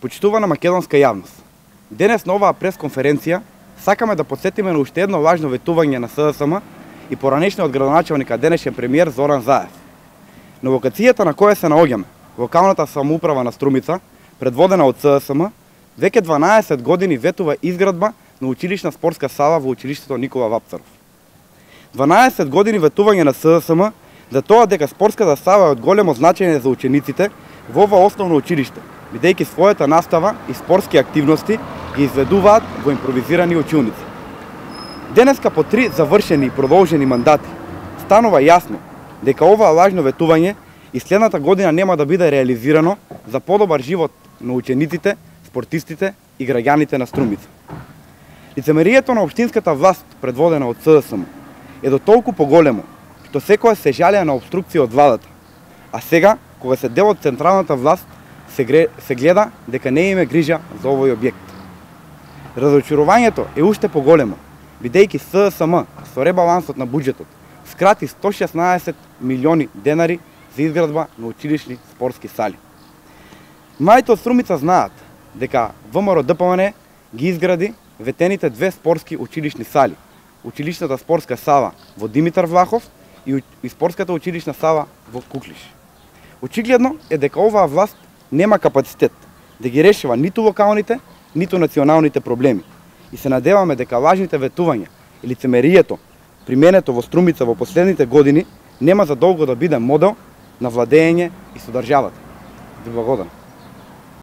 Почитувана македонска јавност, денес на оваа пресконференција сакаме да подсетиме на уште едно важно ветување на СДСМ и поранешниот градоначалник, а денешен премиер Зоран Заев. На локацијата на која се наоѓаме, локалната самоуправа на Струмица, предводена од СДСМ, веќе 12 години ветува изградба на училишна спортска сала во училиштето Никола Вапцаров. 12 години ветување на СДСМ за тоа дека спортската сала е од големо значење за учениците во ова основно училиште, бидејќи својата настава и спортски активности ги изведуваат во импровизирани училници. Денеска по 3 завршени и продолжени мандати станува јасно дека ова важно ветување и следната година нема да биде реализирано за подобар живот на учениците, спортистите и граѓаните на Струмица. Лицемерието на општинската власт, предводена од СДСМ, е до толку поголемо што секоја се жалеа на обструкција од владата, а сега, кога се дел од централната власт, се гледа дека не име грижа за овој објект. Разочарувањето е уште поголемо, бидејќи СДСМ со ребалансот на буџетот скрати 116 милиони денари за изградба на училишни спортски сали. Мајите од Струмица знаат дека ВМРО ДПМН ги изгради ветените 2 спортски училишни сали, училишната спортска сала во Димитар Влахов и спортската училишна сала во Куклиш. Очигледно е дека оваа власт нема капацитет да ги решава ниту локалните, ниту националните проблеми. И се надеваме дека лажните ветувања и лицемерието применето во Струмица во последните години нема за долго да биде модел на владење и со државата. Ви благодарам.